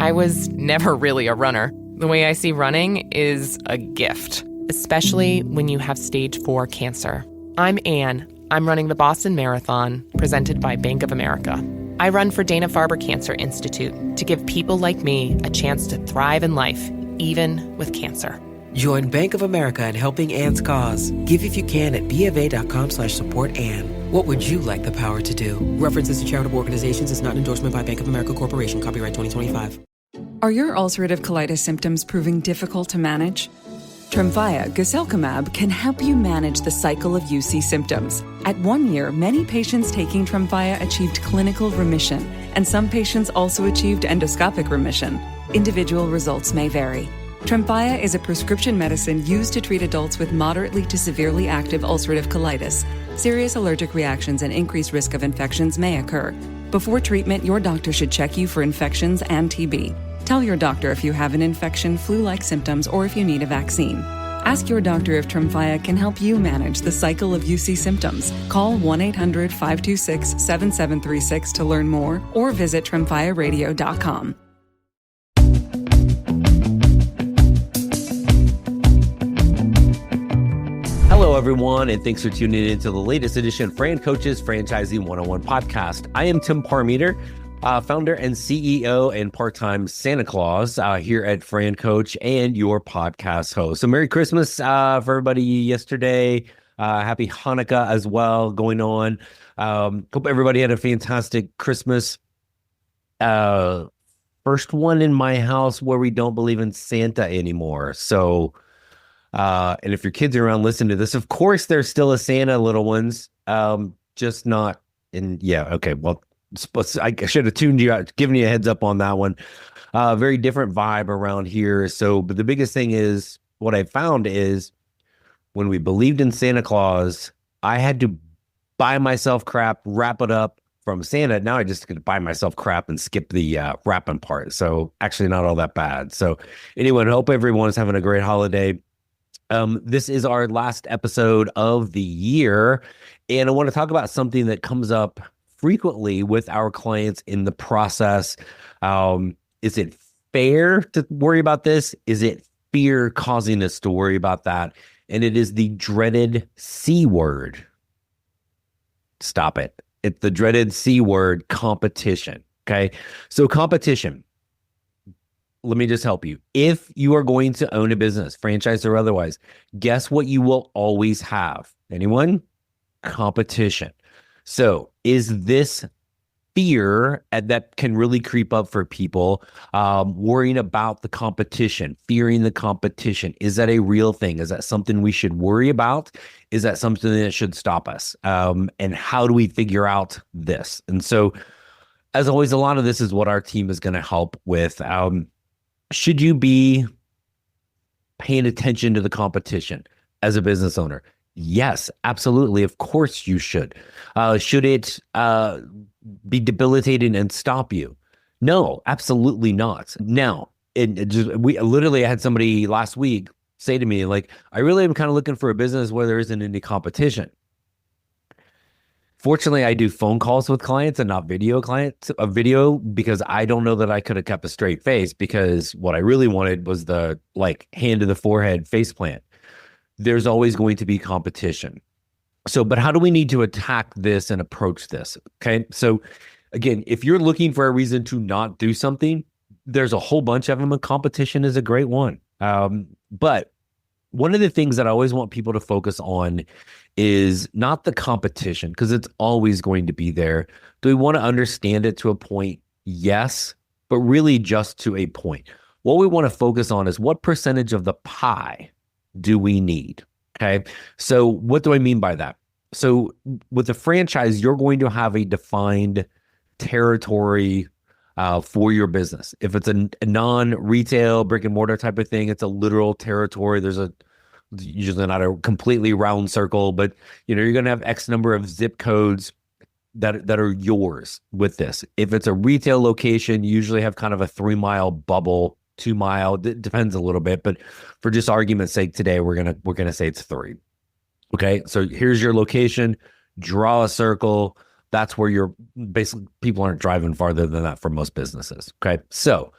I was never really a runner. The way I see running is a gift, especially when you have stage 4 cancer. I'm Anne. I'm running the Boston Marathon, presented by Bank of America. I run for Dana-Farber Cancer Institute to give people like me a chance to thrive in life, even with cancer. Join Bank of America in helping Anne's cause. Give if you can at BofA.com/supportAnne. What would you like the power to do? References to charitable organizations is not an endorsement by Bank of America Corporation. Copyright 2025. Are your ulcerative colitis symptoms proving difficult to manage? Tremfya guselkumab can help you manage the cycle of UC symptoms. At 1 year, many patients taking Tremfya achieved clinical remission, and some patients also achieved endoscopic remission. Individual results may vary. Tremfya is a prescription medicine used to treat adults with moderately to severely active ulcerative colitis. Serious allergic reactions and increased risk of infections may occur. Before treatment, your doctor should check you for infections and TB. Tell your doctor if you have an infection, flu-like symptoms, or if you need a vaccine. Ask your doctor if Tremfya can help you manage the cycle of UC symptoms. Call 1-800-526-7736 to learn more, or visit tremfyaradio.com. Hello, everyone, and thanks for tuning in to the latest edition of FranCoach's Franchising 101 podcast. I am Tim Parmeter, founder and CEO and part-time Santa Claus here at FranCoach and your podcast host. So Merry Christmas for everybody yesterday. Happy Hanukkah as well going on. Hope everybody had a fantastic Christmas. First one in my house where we don't believe in Santa anymore. So and if your kids are around listening to this, of course, there's still a Santa, little ones, just not in. Yeah. Okay. Well, I should have tuned you out, given you a heads up on that one. Very different vibe around here. So, but the biggest thing is what I found is when we believed in Santa Claus, I had to buy myself crap, wrap it up from Santa. Now I just could buy myself crap and skip the wrapping part. So actually not all that bad. So anyway, I hope everyone is having a great holiday. This is our last episode of the year, and I want to talk about something that comes up frequently with our clients in the process. Is it fair to worry about this? Is it fear causing us to worry about that? And it is the dreaded C word. Stop it. It's the dreaded C word, competition. Okay. So competition. Let me just help you. If you are going to own a business, franchise or otherwise, guess what you will always have? Anyone? Competition. So is this fear that can really creep up for people, worrying about the competition, fearing the competition? Is that a real thing? Is that something we should worry about? Is that something that should stop us? And how do we figure out this? And so, as always, a lot of this is what our team is going to help with. Should you be paying attention to the competition as a business owner? Yes, absolutely. Of course you should. Should it be debilitating and stop you? No, absolutely not. Now, we literally had somebody last week say to me, like, I really am kind of looking for a business where there isn't any competition. Fortunately, I do phone calls with clients and not video because I don't know that I could have kept a straight face, because what I really wanted was the hand to the forehead face plant. There's always going to be competition. So, but how do we need to attack this and approach this? Okay. So again, if you're looking for a reason to not do something, there's a whole bunch of them, and competition is a great one. But one of the things that I always want people to focus on is not the competition, because it's always going to be there. Do we want to understand it to a point? Yes, but really just to a point. What we want to focus on is what percentage of the pie do we need? Okay. So what do I mean by that? So with a franchise, you're going to have a defined territory for your business. If it's a non-retail brick and mortar type of thing, it's a literal territory. There's usually not a completely round circle, but you're going to have X number of zip codes that are yours with this. If it's a retail location, you usually have kind of a 3-mile bubble, 2-mile. It depends a little bit, but for just argument's sake today, we're gonna say it's 3. Okay, so here's your location. Draw a circle. That's where you're basically, people aren't driving farther than that for most businesses. Okay, so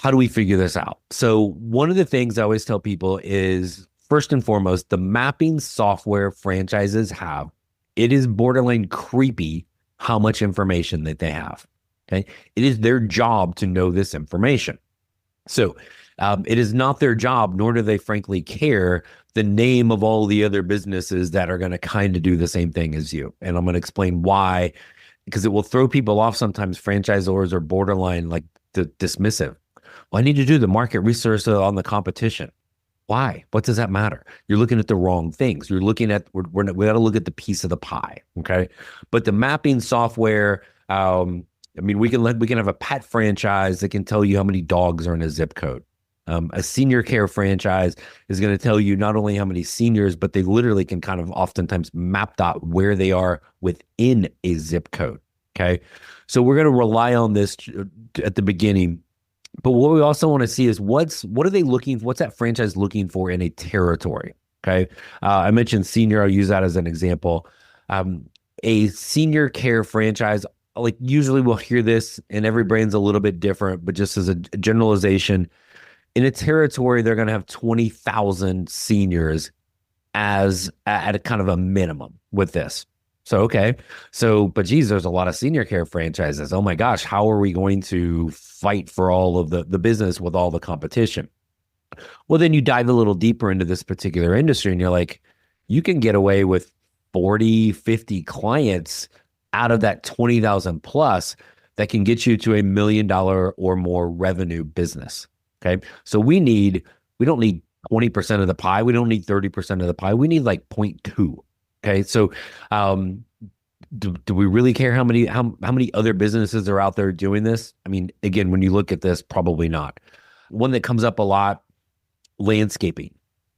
how do we figure this out? So one of the things I always tell people is, first and foremost, the mapping software franchises have, it is borderline creepy how much information that they have. Okay. It is their job to know this information. So it is not their job, nor do they frankly care, the name of all the other businesses that are going to kind of do the same thing as you. And I'm going to explain why, because it will throw people off. Sometimes franchisors are borderline like dismissive. Well, I need to do the market research on the competition. Why? What does that matter? You're looking at the wrong things. You're looking at, we got to look at the piece of the pie. Okay. But the mapping software, I mean, we can have a pet franchise that can tell you how many dogs are in a zip code. A senior care franchise is going to tell you not only how many seniors, but they literally can kind of oftentimes map out where they are within a zip code. Okay. So we're going to rely on this at the beginning. But what we also want to see is what's that franchise looking for in a territory? Okay. I mentioned senior. I'll use that as an example. A senior care franchise, like usually we'll hear this, and every brand's a little bit different, but just as a generalization, in a territory, they're going to have 20,000 seniors as at a kind of a minimum with this. So, okay. So, but geez, there's a lot of senior care franchises. Oh my gosh, how are we going to fight for all of the business with all the competition? Well, then you dive a little deeper into this particular industry and you're like, you can get away with 40, 50 clients out of that 20,000 plus that can get you to $1 million or more revenue business. Okay. So we don't need 20% of the pie. We don't need 30% of the pie. We need like 0.2. Okay. So, do we really care how many other businesses are out there doing this? I mean, again, when you look at this, probably not. One that comes up a lot, landscaping.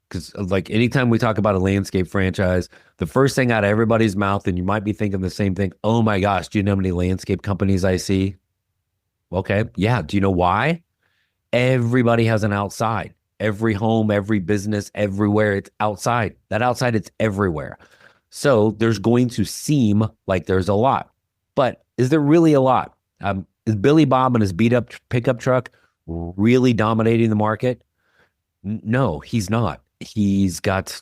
Because like anytime we talk about a landscape franchise, the first thing out of everybody's mouth, and you might be thinking the same thing, oh my gosh, do you know how many landscape companies I see? Okay. Yeah. Do you know why? Everybody has an outside. Every home, every business, everywhere, it's outside. That outside, it's everywhere. So there's going to seem like there's a lot. But is there really a lot? Is Billy Bob and his beat up pickup truck really dominating the market? No, he's not. He's got,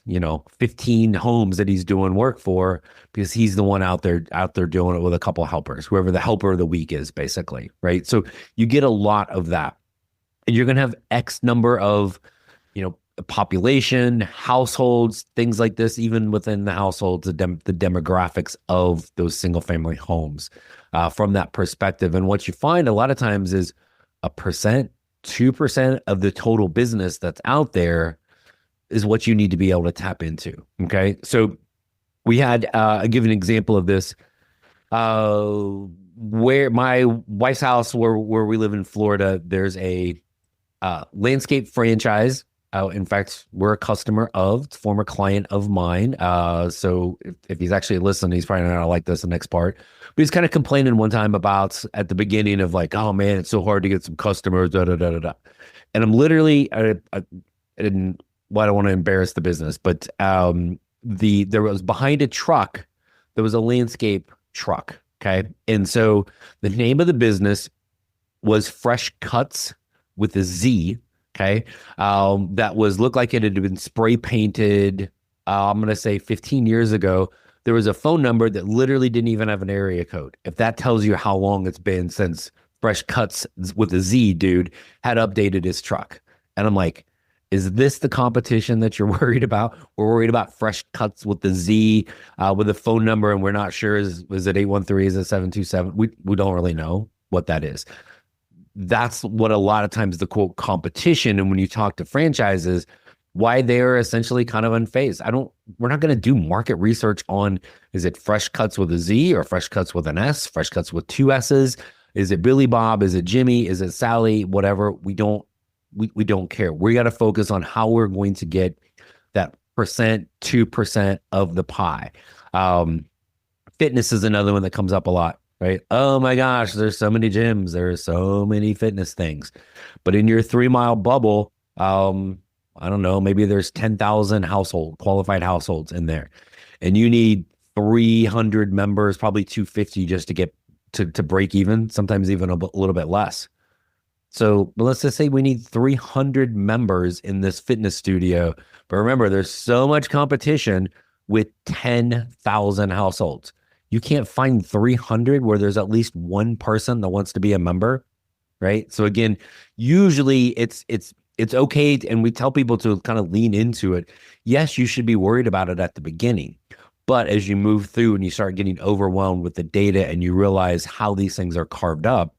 15 homes that he's doing work for because he's the one out there doing it with a couple of helpers, whoever the helper of the week is, basically, right? So you get a lot of that. And you're going to have X number of, population, households, things like this, even within the households, the demographics of those single family homes from that perspective. And what you find a lot of times is 1%, 2% of the total business that's out there is what you need to be able to tap into. Okay. So we had, I'll give an example of this. Where my wife's house, where we live in Florida, there's a landscape franchise. In fact, we're a customer of, former client of mine. So if he's actually listening, he's probably not gonna like this the next part. But he's kind of complaining one time about at the beginning of like, oh man, it's so hard to get some customers, da da da da da. And I'm literally, I don't want to embarrass the business, but there was behind a truck, there was a landscape truck. Okay, and so the name of the business was Fresh Cuts with a Z. Okay. That looked like it had been spray painted. I'm going to say 15 years ago. There was a phone number that literally didn't even have an area code. If that tells you how long it's been since Fresh Cuts with a Z dude had updated his truck. And I'm like, is this the competition that you're worried about? We're worried about Fresh Cuts with the Z, with a phone number, and we're not sure, is it 813? Is it 727? We don't really know what that is. That's what a lot of times the quote competition. And when you talk to franchises, why they're essentially kind of unfazed. We're not going to do market research on, is it Fresh Cuts with a Z or Fresh Cuts with an S, Fresh Cuts with 2 S's? Is it Billy Bob? Is it Jimmy? Is it Sally? Whatever. We don't care. We got to focus on how we're going to get that 2% of the pie. Fitness is another one that comes up a lot. Right? Oh my gosh, there's so many gyms. There's so many fitness things. But in your 3-mile bubble, I don't know, maybe there's 10,000 qualified households in there. And you need 300 members, probably 250 just to get to break even, sometimes even a little bit less. So let's just say we need 300 members in this fitness studio. But remember, there's so much competition with 10,000 households. You can't find 300 where there's at least one person that wants to be a member, right? So again, usually it's okay, and we tell people to kind of lean into it. Yes, you should be worried about it at the beginning, but as you move through and you start getting overwhelmed with the data and you realize how these things are carved up,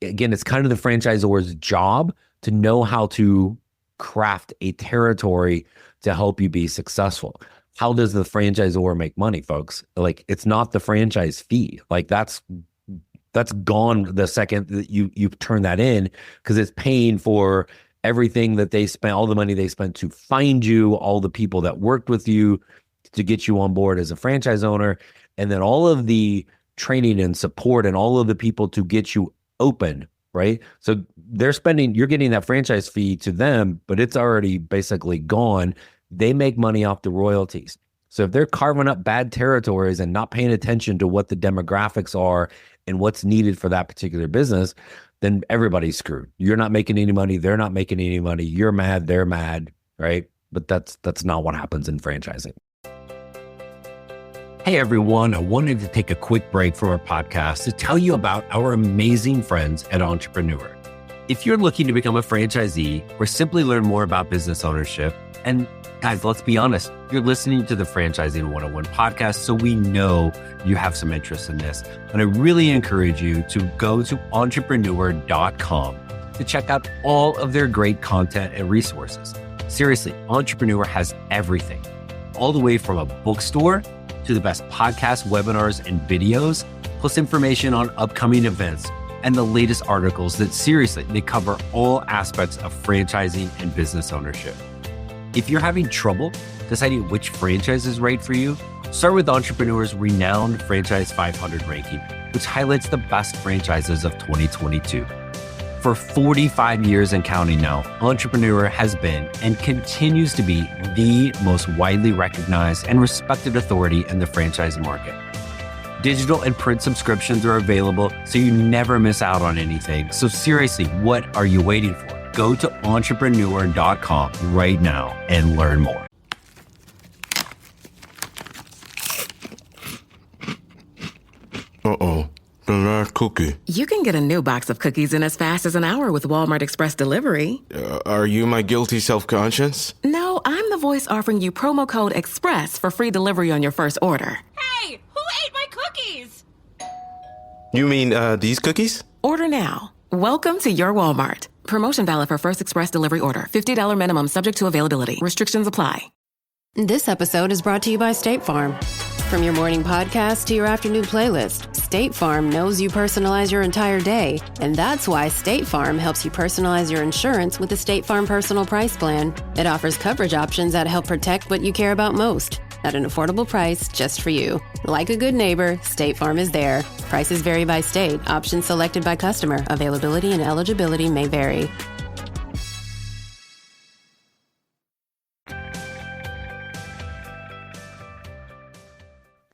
again, it's kind of the franchisor's job to know how to craft a territory to help you be successful. How does the franchisor make money, folks? Like, it's not the franchise fee. Like, that's gone the second that you turn that in, because it's paying for everything that they spent, all the money they spent to find you, all the people that worked with you to get you on board as a franchise owner, and then all of the training and support and all of the people to get you open, right? So you're getting that franchise fee to them, but it's already basically gone. They make money off the royalties. So if they're carving up bad territories and not paying attention to what the demographics are and what's needed for that particular business, then everybody's screwed. You're not making any money. They're not making any money. You're mad. They're mad, right? But that's not what happens in franchising. Hey everyone, I wanted to take a quick break from our podcast to tell you about our amazing friends at Entrepreneur. If you're looking to become a franchisee or simply learn more about business ownership, and guys, let's be honest, you're listening to the Franchising 101 podcast, so we know you have some interest in this. And I really encourage you to go to entrepreneur.com to check out all of their great content and resources. Seriously, Entrepreneur has everything, all the way from a bookstore to the best podcasts, webinars, and videos, plus information on upcoming events and the latest articles that seriously, they cover all aspects of franchising and business ownership. If you're having trouble deciding which franchise is right for you, start with Entrepreneur's renowned Franchise 500 ranking, which highlights the best franchises of 2022. For 45 years and counting now, Entrepreneur has been and continues to be the most widely recognized and respected authority in the franchise market. Digital and print subscriptions are available, so you never miss out on anything. So seriously, what are you waiting for? Go to entrepreneur.com right now and learn more. Uh-oh. The last cookie. You can get a new box of cookies in as fast as an hour with Walmart Express Delivery. Are you my guilty self-conscience? No, I'm the voice offering you promo code EXPRESS for free delivery on your first order. Hey, who ate my cookies? You mean, these cookies? Order now. Welcome to your Walmart. Promotion valid for first express delivery order. $50 minimum subject to availability. Restrictions apply. This episode is brought to you by State Farm. From your morning podcast to your afternoon playlist, State Farm knows you personalize your entire day, and that's why State Farm helps you personalize your insurance with the State Farm Personal Price Plan. It offers coverage options that help protect what you care about most at an affordable price just for you. Like a good neighbor, State Farm is there. Prices vary by state. Options selected by customer. Availability and eligibility may vary.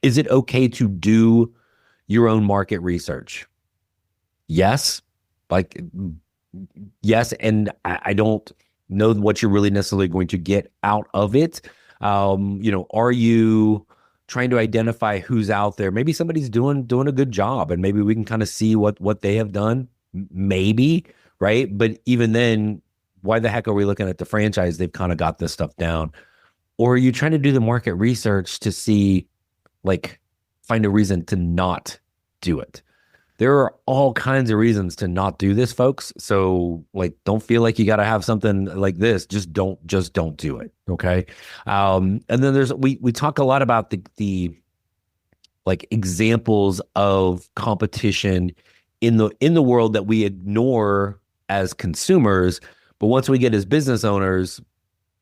Is it okay to do your own market research? Yes. Yes. And I don't know what you're really necessarily going to get out of it. Are you trying to identify who's out there? Maybe somebody's doing a good job, and maybe we can kind of see what they have done. Maybe, right? But even then, why the heck are we looking at the franchise? They've kind of got this stuff down. Or are you trying to do the market research to see, find a reason to not do it? There are all kinds of reasons to not do this, folks. So don't feel like you got to have something like this. Just don't do it. Okay. And then we talk a lot about the examples of competition in the world that we ignore as consumers. But once we get as business owners,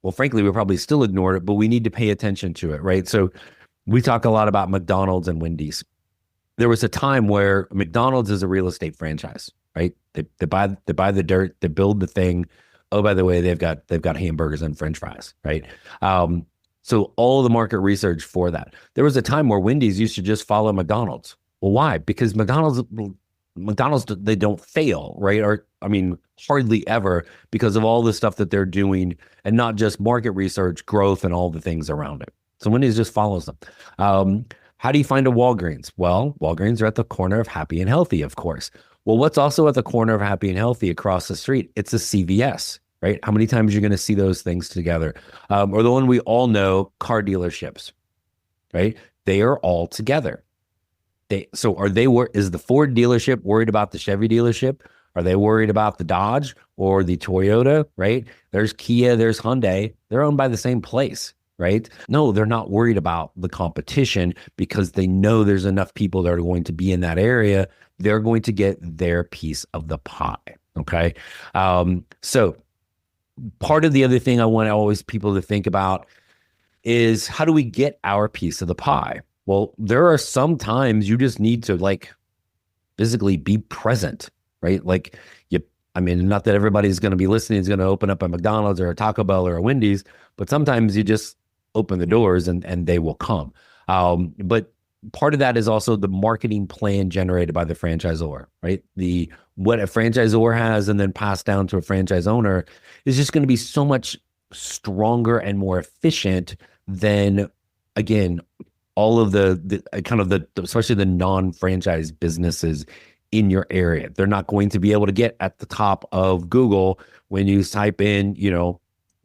well, frankly, we probably still ignore it, but we need to pay attention to it. Right. So we talk a lot about McDonald's and Wendy's. There was a time where McDonald's is a real estate franchise, right? They buy the dirt, they build the thing. Oh, by the way, they've got hamburgers and French fries, right? So all the market research for that. There was a time where Wendy's used to just follow McDonald's. Well, why? Because McDonald's McDonald's, they don't fail, right? Or, I mean, hardly ever because of all the stuff that they're doing and not just market research, growth, and all the things around it. So Wendy's just follows them. How do you find a Walgreens? Well, Walgreens are at the corner of Happy and Healthy, of course. Well, what's also at the corner of Happy and Healthy across the street? It's a CVS, right? How many times are you going to see those things together? Or the one we all know, car dealerships, right? They are all together. Is the Ford dealership worried about the Chevy dealership? Are they worried about the Dodge or the Toyota, right? There's Kia, there's Hyundai. They're owned by the same place, right? No, they're not worried about the competition because they know there's enough people that are going to be in that area. They're going to get their piece of the pie, okay? So part of the other thing I want always people to think about is how do we get our piece of the pie? Well, there are some times you just need to like physically be present, right? Like not that everybody's going to be listening is going to open up a McDonald's or a Taco Bell or a Wendy's, but sometimes you just open the doors and they will come. But part of that is also the marketing plan generated by the franchisor, right? What a franchisor has and then passed down to a franchise owner is just going to be so much stronger and more efficient than, again, all of the especially the non-franchise businesses in your area. They're not going to be able to get at the top of Google when you type in,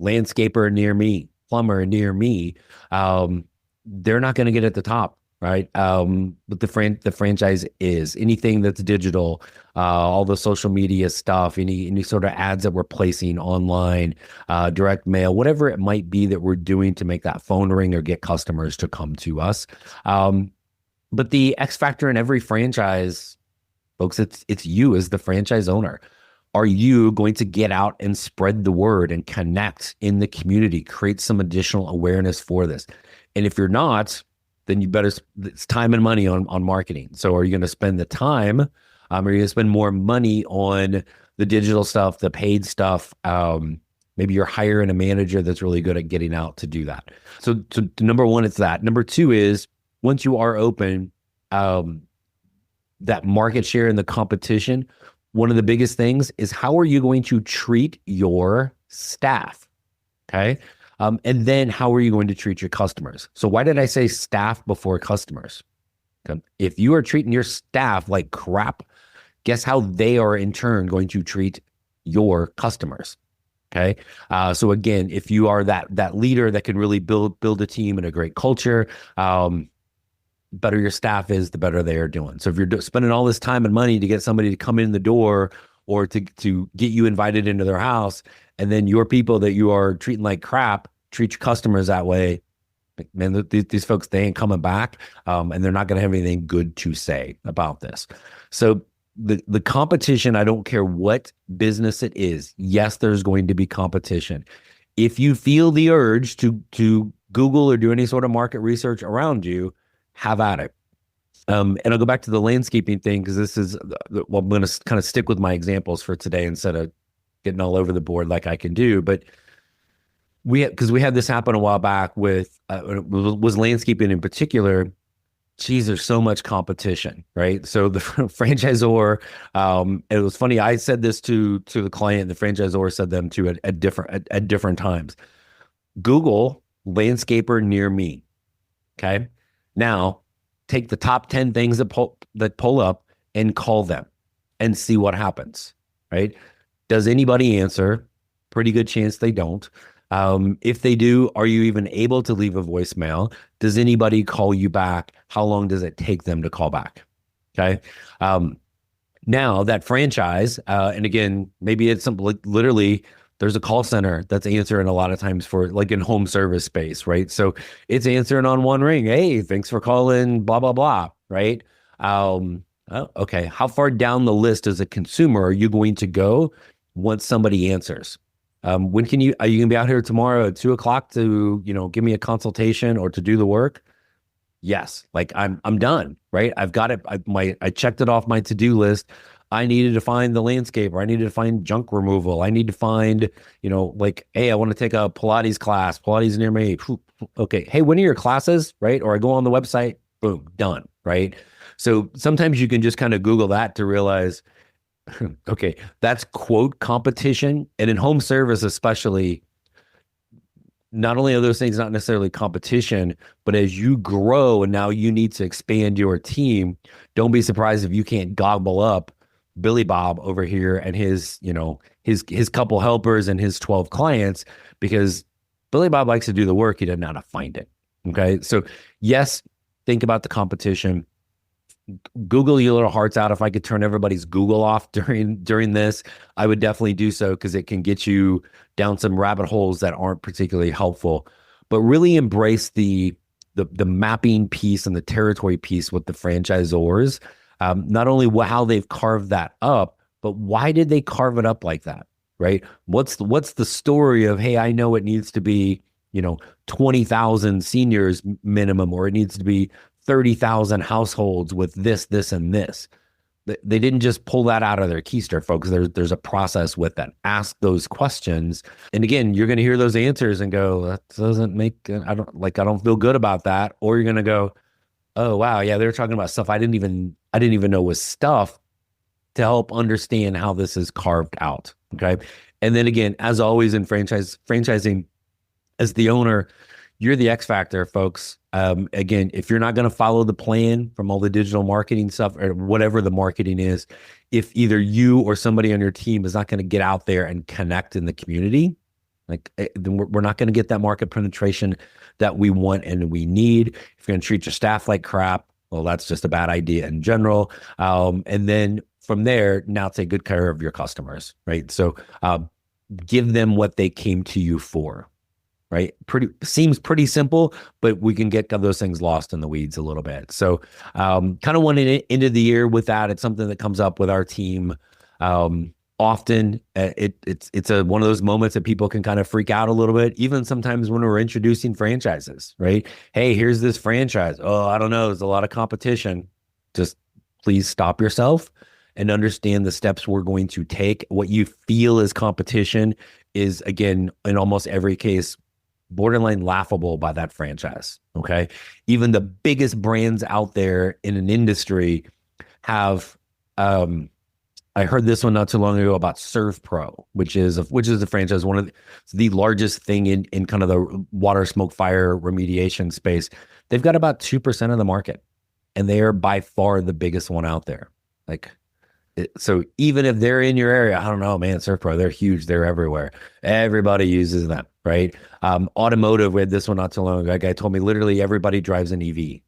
landscaper near me, plumber near me. They're not going to get at the top, right? But the franchise is anything that's digital, all the social media stuff, any sort of ads that we're placing online, direct mail, whatever it might be that we're doing to make that phone ring or get customers to come to us. But the X factor in every franchise, folks, it's you as the franchise owner. Are you going to get out and spread the word and connect in the community, create some additional awareness for this? And if you're not, then it's time and money on marketing. So are you going to spend the time? Or are you going to spend more money on the digital stuff, the paid stuff? Maybe you're hiring a manager that's really good at getting out to do that. So number one, it's that. Number two is once you are open, that market share and the competition, one of the biggest things is how are you going to treat your staff? Okay. And then how are you going to treat your customers? So why did I say staff before customers? Okay. If you are treating your staff like crap, guess how they are in turn going to treat your customers? Okay. So again, if you are that leader that can really build a team and a great culture, better your staff is, the better they are doing. So if you're spending all this time and money to get somebody to come in the door or to get you invited into their house, and then your people that you are treating like crap treat your customers that way, man, these folks, they ain't coming back, and they're not going to have anything good to say about this. So the competition, I don't care what business it is. Yes, there's going to be competition. If you feel the urge to Google or do any sort of market research around you, have at it. And I'll go back to the landscaping thing because this is, well, I'm going to kind of stick with my examples for today instead of getting all over the board like I can do. But we had this happen a while back with, was landscaping in particular. Geez, there's so much competition, right? So the franchisor, it was funny. I said this to the client, the franchisor said them to at different times. Google landscaper near me. Okay. Now, take the top 10 things that pull up and call them and see what happens, right? Does anybody answer? Pretty good chance they don't. If they do, are you even able to leave a voicemail? Does anybody call you back? How long does it take them to call back? Okay. Now that franchise, and again, maybe it's something like literally there's a call center that's answering a lot of times for like in home service space, right? So it's answering on one ring. Hey, thanks for calling, blah, blah, blah, right? Okay. How far down the list as a consumer are you going to go once somebody answers? When are you going to be out here tomorrow at 2:00 to, give me a consultation or to do the work? Yes. Like I'm done, right? I've got it. I checked it off my to-do list. I needed to find the landscaper. I needed to find junk removal. I need to find, hey, I want to take a Pilates class. Pilates near me. Okay. Hey, when are your classes? Right. Or I go on the website, boom, done. Right. So sometimes you can just kind of Google that to realize, okay, that's quote competition. And in home service, especially, not only are those things not necessarily competition, but as you grow and now you need to expand your team, don't be surprised if you can't gobble up Billy Bob over here and his, his couple helpers and his 12 clients, because Billy Bob likes to do the work. He doesn't know how to find it. Okay. So yes, think about the competition. Google your little hearts out. If I could turn everybody's Google off during this, I would definitely do so, because it can get you down some rabbit holes that aren't particularly helpful. But really embrace the mapping piece and the territory piece with the franchisors. Not only how they've carved that up, but why did they carve it up like that? Right? What's the story of, hey, I know it needs to be 20,000 seniors minimum, or it needs to be 30,000 households with this, and this. They didn't just pull that out of their keister, folks. There's a process with that. Ask those questions. And again, you're going to hear those answers and go, that doesn't make, I don't feel good about that. Or you're going to go, oh, wow, yeah, they're talking about stuff I didn't even know was stuff, to help understand how this is carved out. Okay. And then again, as always in franchising, as the owner, you're the X factor, folks. Again, if you're not going to follow the plan from all the digital marketing stuff or whatever the marketing is, if either you or somebody on your team is not going to get out there and connect in the community, then we're not going to get that market penetration that we want and we need. If you're going to treat your staff like crap, well, that's just a bad idea in general. And then from there, now take good care of your customers, right? So give them what they came to you for. Right? Seems pretty simple, but we can get those things lost in the weeds a little bit. So kind of went into the year with that. It's something that comes up with our team often. It's one of those moments that people can kind of freak out a little bit, even sometimes when we're introducing franchises, right? Hey, here's this franchise. Oh, I don't know. There's a lot of competition. Just please stop yourself and understand the steps we're going to take. What you feel is competition is, again, in almost every case, borderline laughable by that franchise. Okay. Even the biggest brands out there in an industry have, I heard this one not too long ago about ServPro, which is a franchise, one of the largest thing in kind of the water, smoke, fire remediation space. They've got about 2% of the market, and they are by far the biggest one out there. So even if they're in your area, I don't know, man, ServPro, they're huge. They're everywhere. Everybody uses them, right? Automotive, we had this one not too long ago. A guy told me literally everybody drives an EV.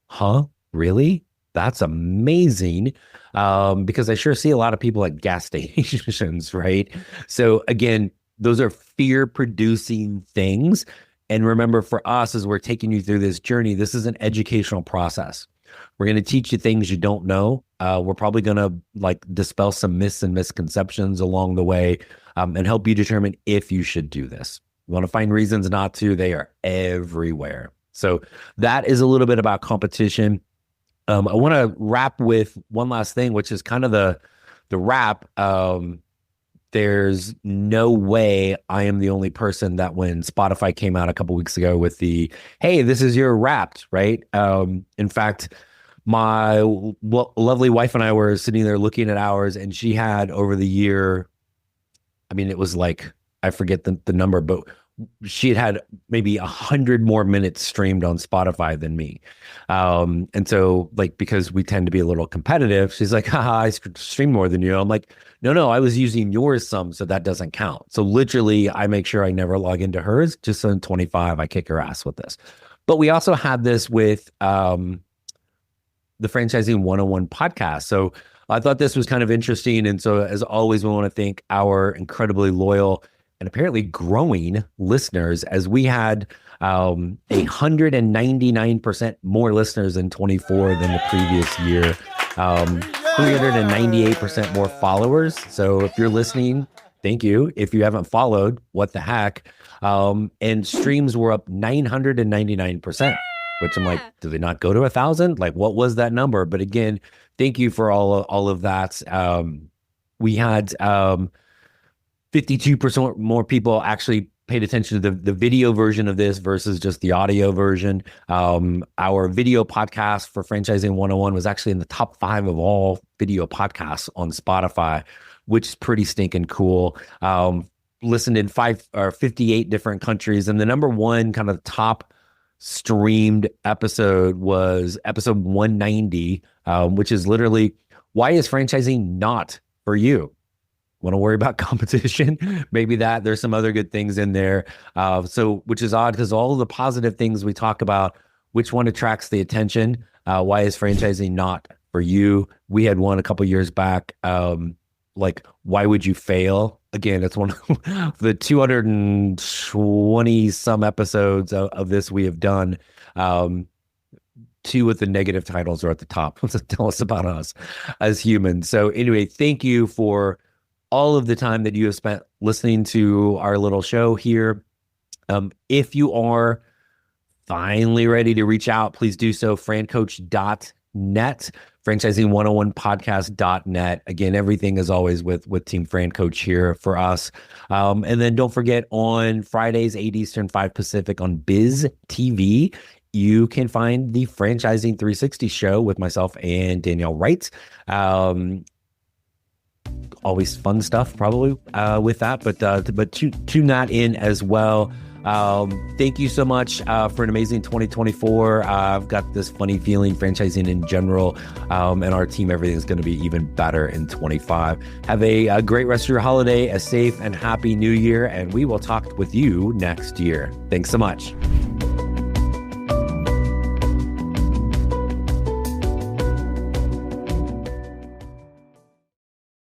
Huh? Really? That's amazing. Because I sure see a lot of people at gas stations, right? So again, those are fear-producing things. And remember, for us, as we're taking you through this journey, this is an educational process. We're going to teach you things you don't know. We're probably going to dispel some myths and misconceptions along the way, and help you determine if you should do this. You want to find reasons not to, they are everywhere. So that is a little bit about competition. I want to wrap with one last thing, which is kind of the wrap. There's no way I am the only person that when Spotify came out a couple weeks ago with the, hey, this is your Wrapped, right? In fact, my lovely wife and I were sitting there looking at ours, and she had over the year, I mean, it was I forget the number, but she had maybe 100 more minutes streamed on Spotify than me. And so because we tend to be a little competitive, she's like, haha, I stream more than you. I'm like, no, I was using yours some, so that doesn't count. So literally I make sure I never log into hers, just so in 25, I kick her ass with this. But we also had this with the Franchising 101 podcast. So I thought this was kind of interesting. And so as always, we want to thank our incredibly loyal and apparently growing listeners, as we had 199% more listeners in 24 than the previous year, 398% more followers. So if you're listening, thank you. If you haven't followed, what the heck? And streams were up 999%, which I'm like, do they not go to 1,000? What was that number? But again, thank you for all of that. We had 52% more people actually paid attention to the video version of this versus just the audio version. Our video podcast for Franchising 101 was actually in the top 5 of all video podcasts on Spotify, which is pretty stinking cool. Listened in 58 different countries. And the number one kind of top streamed episode was episode 190, which is literally, why is franchising not for you? Want to worry about competition? Maybe that. There's some other good things in there. Which is odd because all of the positive things we talk about, which one attracts the attention? Why is franchising not for you? We had one a couple years back. Like, why would you fail? Again, it's one of the 220 some episodes of this we have done. 2 with the negative titles are at the top to tell us about us as humans. So anyway, thank you for all of the time that you have spent listening to our little show here. If you are finally ready to reach out, please do so. FranCoach.net, franchising101podcast.net. Again, everything is always with Team FranCoach here for us. And then don't forget, on Fridays, 8 Eastern, 5 Pacific on Biz TV, you can find the Franchising 360 show with myself and Danielle Wright. Always fun stuff probably with that, but tune that in as well. Thank you so much for an amazing 2024. I've got this funny feeling franchising in general and our team, everything's going to be even better in 25. Have a great rest of your holiday, a safe and happy new year, and we will talk with you next year. Thanks so much.